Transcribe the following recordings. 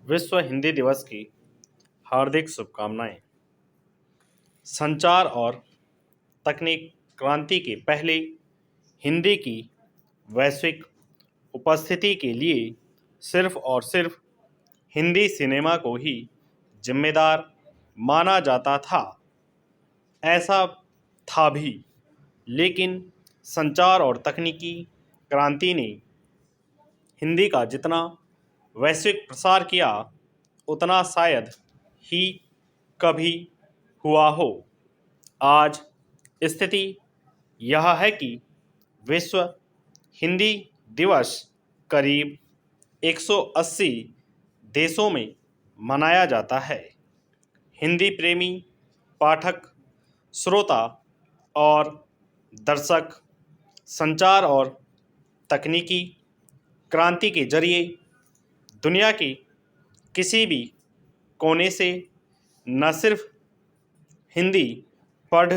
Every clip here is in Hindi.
विश्व हिंदी दिवस की हार्दिक शुभकामनाएं। संचार और तकनीक क्रांति के पहले हिंदी की वैश्विक उपस्थिति के लिए सिर्फ और सिर्फ हिंदी सिनेमा को ही जिम्मेदार माना जाता था। ऐसा था भी, लेकिन संचार और तकनीकी क्रांति ने हिंदी का जितना वैश्विक प्रसार किया उतना शायद ही कभी हुआ हो। आज स्थिति यह है कि विश्व हिंदी दिवस करीब 180 देशों में मनाया जाता है। हिंदी प्रेमी पाठक, श्रोता और दर्शक संचार और तकनीकी क्रांति के जरिए दुनिया के किसी भी कोने से न सिर्फ हिंदी पढ़,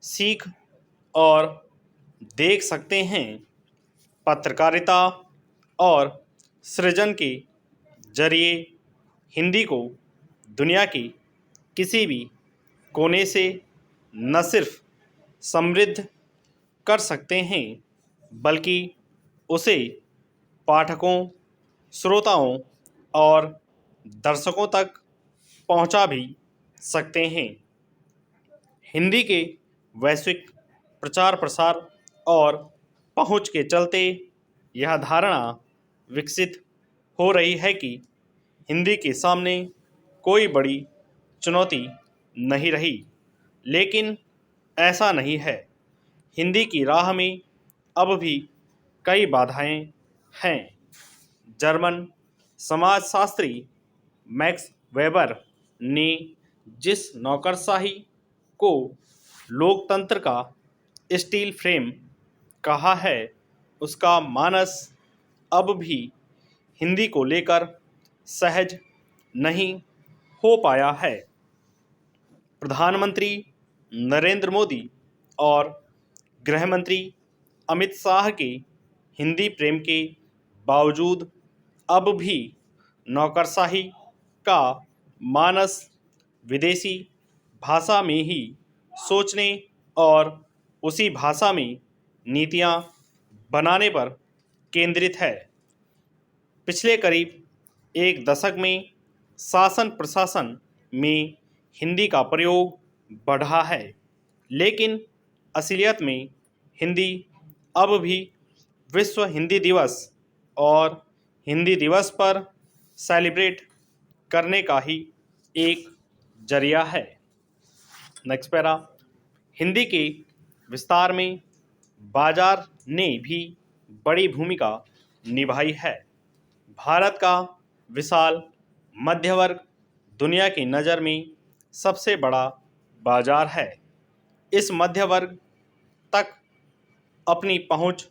सीख और देख सकते हैं, पत्रकारिता और सृजन के जरिए हिंदी को दुनिया की किसी भी कोने से न सिर्फ समृद्ध कर सकते हैं, बल्कि उसे पाठकों, श्रोताओं और दर्शकों तक पहुंचा भी सकते हैं। हिंदी के वैश्विक प्रचार प्रसार और पहुंच के चलते यह धारणा विकसित हो रही है कि हिंदी के सामने कोई बड़ी चुनौती नहीं रही, लेकिन ऐसा नहीं है। हिंदी की राह में अब भी कई बाधाएं हैं। जर्मन समाजशास्त्री मैक्स वेबर ने जिस नौकरशाही को लोकतंत्र का स्टील फ्रेम कहा है, उसका मानस अब भी हिंदी को लेकर सहज नहीं हो पाया है। प्रधानमंत्री नरेंद्र मोदी और गृह मंत्री अमित शाह के हिंदी प्रेम के बावजूद अब भी नौकरशाही का मानस विदेशी भाषा में ही सोचने और उसी भाषा में नीतियां बनाने पर केंद्रित है। पिछले करीब एक दशक में शासन प्रशासन में हिंदी का प्रयोग बढ़ा है, लेकिन असलियत में हिंदी अब भी विश्व हिंदी दिवस और हिंदी दिवस पर सेलिब्रेट करने का ही एक जरिया है। नेक्स्ट पैरा, हिंदी के विस्तार में बाजार ने भी बड़ी भूमिका निभाई है। भारत का विशाल मध्य वर्ग दुनिया की नज़र में सबसे बड़ा बाजार है। इस मध्य वर्ग तक अपनी पहुंच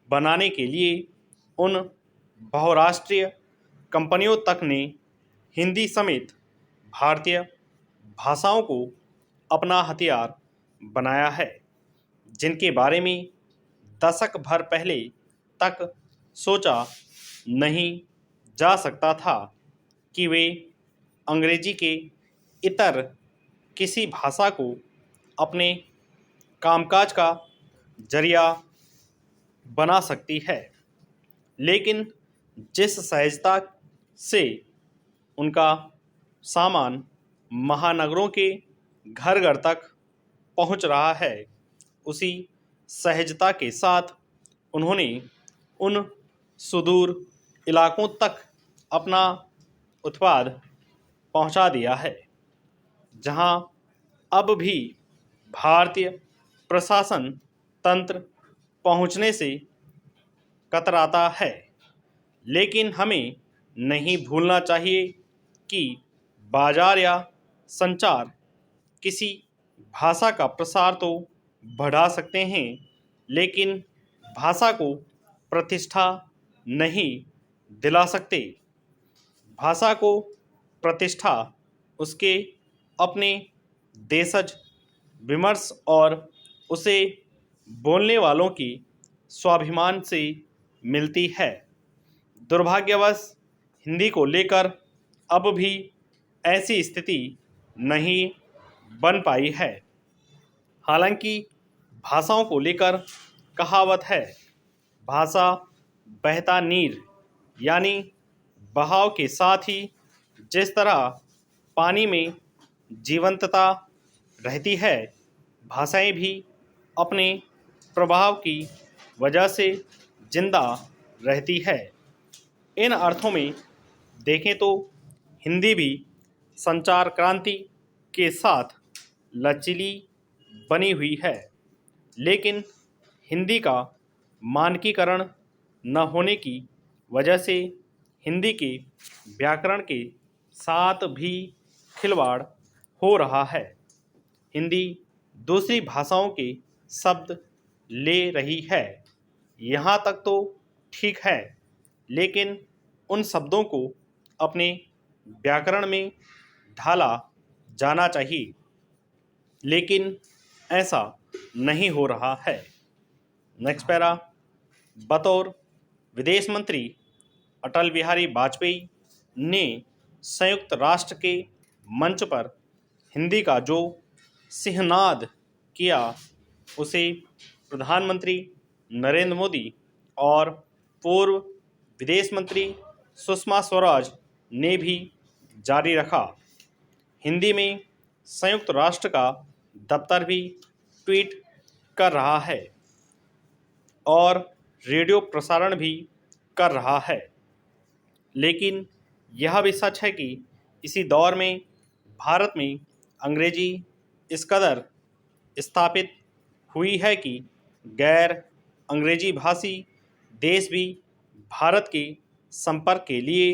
बनाने के लिए उन बहुराष्ट्रीय कंपनियों तक ने हिंदी समेत भारतीय भाषाओं को अपना हथियार बनाया है, जिनके बारे में दशक भर पहले तक सोचा नहीं जा सकता था कि वे अंग्रेजी के इतर किसी भाषा को अपने कामकाज का जरिया बना सकती है। लेकिन जिस सहजता से उनका सामान महानगरों के घर घर तक पहुंच रहा है, उसी सहजता के साथ उन्होंने उन सुदूर इलाकों तक अपना उत्पाद पहुंचा दिया है, जहां अब भी भारतीय प्रशासन तंत्र पहुंचने से कतराता है। लेकिन हमें नहीं भूलना चाहिए कि बाजार या संचार किसी भाषा का प्रसार तो बढ़ा सकते हैं, लेकिन भाषा को प्रतिष्ठा नहीं दिला सकते। भाषा को प्रतिष्ठा उसके अपने देशज विमर्श और उसे बोलने वालों की स्वाभिमान से मिलती है। दुर्भाग्यवश हिंदी को लेकर अब भी ऐसी स्थिति नहीं बन पाई है। हालांकि भाषाओं को लेकर कहावत है, भाषा बहता नीर, यानी बहाव के साथ ही जिस तरह पानी में जीवंतता रहती है, भाषाएं भी अपने प्रभाव की वजह से जिंदा रहती है। इन अर्थों में देखें तो हिंदी भी संचार क्रांति के साथ लचीली बनी हुई है, लेकिन हिंदी का मानकीकरण न होने की वजह से हिंदी के व्याकरण के साथ भी खिलवाड़ हो रहा है। हिंदी दूसरी भाषाओं के शब्द ले रही है, यहाँ तक तो ठीक है, लेकिन उन शब्दों को अपने व्याकरण में ढाला जाना चाहिए, लेकिन ऐसा नहीं हो रहा है। नेक्स्ट पैरा, बतौर विदेश मंत्री अटल बिहारी वाजपेयी ने संयुक्त राष्ट्र के मंच पर हिंदी का जो सिंहनाद किया, उसे प्रधानमंत्री नरेंद्र मोदी और पूर्व विदेश मंत्री सुषमा स्वराज ने भी जारी रखा। हिंदी में संयुक्त राष्ट्र का दफ्तर भी ट्वीट कर रहा है और रेडियो प्रसारण भी कर रहा है, लेकिन यह भी सच है कि इसी दौर में भारत में अंग्रेजी इस कदर स्थापित हुई है कि गैर अंग्रेजी भाषी देश भी भारत के संपर्क के लिए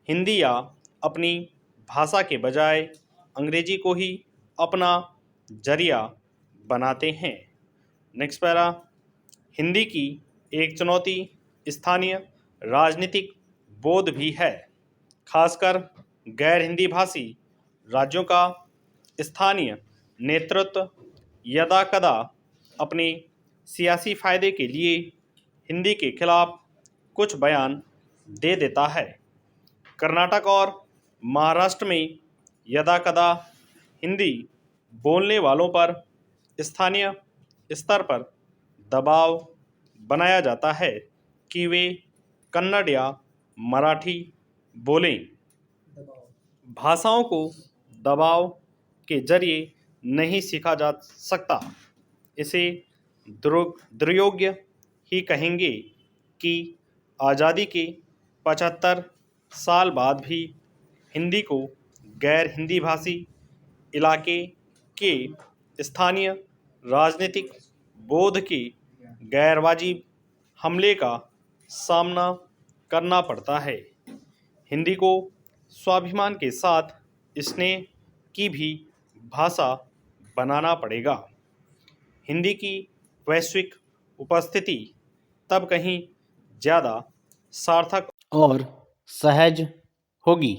हिंदी या अपनी भाषा के बजाय अंग्रेजी को ही अपना जरिया बनाते हैं। नेक्स्ट पैरा, हिंदी की एक चुनौती स्थानीय राजनीतिक बोध भी है, खासकर गैर हिंदी भाषी राज्यों का स्थानीय नेतृत्व यदा कदा अपने सियासी फायदे के लिए हिंदी के खिलाफ कुछ बयान दे देता है। कर्नाटक और महाराष्ट्र में यदा कदा हिंदी बोलने वालों पर स्थानीय स्तर पर दबाव बनाया जाता है कि वे कन्नड़ या मराठी बोलें। भाषाओं को दबाव के जरिए नहीं सीखा जा सकता। इसे दुर्योग्य ही कहेंगे कि आज़ादी के 75 साल बाद भी हिंदी को गैर हिंदी भाषी इलाके के स्थानीय राजनीतिक बोध के गैरवाजिब हमले का सामना करना पड़ता है। हिंदी को स्वाभिमान के साथ स्नेह की भी भाषा बनाना पड़ेगा। हिंदी की वैश्विक उपस्थिति तब कहीं ज़्यादा सार्थक और सहज होगी